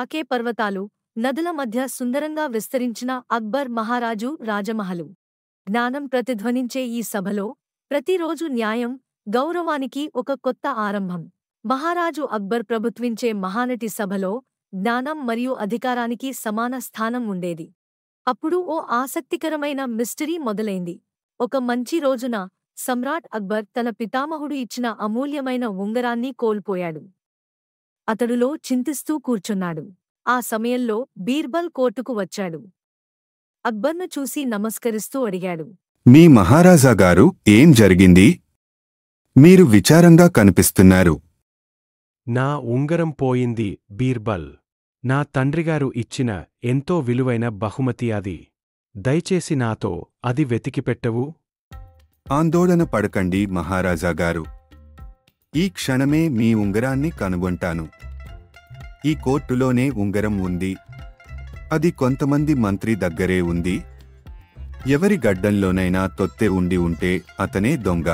తాకే పర్వతాలు, నదుల మధ్య సుందరంగా విస్తరించిన అక్బర్ మహారాజు రాజమహలు. జ్ఞానం ప్రతిధ్వనించే ఈ సభలో ప్రతిరోజు న్యాయం, గౌరవానికి ఒక కొత్త ఆరంభం. మహారాజు అక్బర్ ప్రభుత్వించే మహానటి సభలో జ్ఞానం మరియు అధికారానికి సమాన స్థానం ఉండేది. అప్పుడు ఓ ఆసక్తికరమైన మిస్టరీ మొదలైంది. ఒక మంచి రోజున సమ్రాట్ అక్బర్ తన పితామహుడు ఇచ్చిన అమూల్యమైన ఉంగరాన్ని కోల్పోయాడు. అతడులో చింతిస్తూ కూర్చున్నాడు. ఆ సమయంలో బీర్బల్ కోర్టుకు వచ్చాడు. అక్బర్ను చూసి నమస్కరిస్తూ అడిగాడు. మీ మహారాజాగారు, ఏం జరిగింది? మీరు విచారంగా కనిపిస్తున్నారు. నా ఉంగరం పోయింది బీర్బల్. నా తండ్రిగారు ఇచ్చిన ఎంతో విలువైన బహుమతి అది. దయచేసి నాతో అది వెతికిపెట్టవు? ఆందోళన పడకండి మహారాజాగారు. ఈ క్షణమే మీ ఉంగరాన్ని కనుగొంటాను. ఈ కోర్టులోనే ఉంగరం ఉంది. అది కొంతమంది మంత్రి దగ్గరే ఉంది. ఎవరి గడ్డంలోనైనా తొత్తె ఉండి ఉంటే అతనే దొంగ.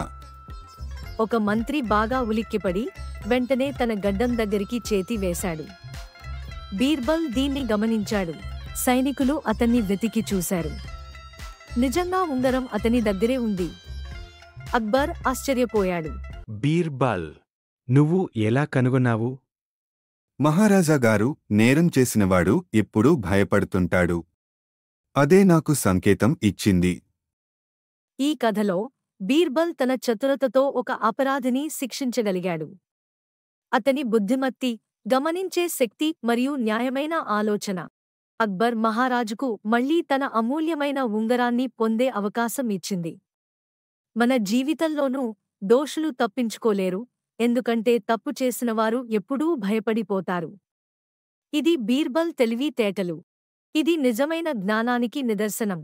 ఒక మంత్రి బాగా ఉలిక్కిపడి వెంటనే తన గడ్డం దగ్గరికి చేతి వేశాడు. బీర్బల్ దీన్ని గమనించాడు. సైనికులు అతన్ని వెతికి చూశారు. నిజంగా ఉంగరం అతని దగ్గరే ఉంది. అక్బర్ ఆశ్చర్యపోయాడు. బీర్బల్, నువ్వు ఎలా కనుగొన్నావు? మహారాజాగారు, నేరం చేసినవాడు ఎప్పుడూ భయపడుతుంటాడు. అదే నాకు సంకేతం ఇచ్చింది. ఈ కథలో బీర్బల్ తన చతురతతో ఒక అపరాధిని శిక్షించగలిగాడు. అతని బుద్ధిమత్తి, గమనించే శక్తి మరియు న్యాయమైన ఆలోచన అక్బర్ మహారాజుకు మళ్లీ తన అమూల్యమైన ఉంగరాన్ని పొందే అవకాశం ఇచ్చింది. మన జీవితంలోనూ దోషులు తప్పించుకోలేరు, ఎందుకంటే తప్పు చేసినవారు ఎప్పుడూ భయపడిపోతారు. ఇది బీర్బల్ తెలివితేటలు. ఇది నిజమైన జ్ఞానానికి నిదర్శనం.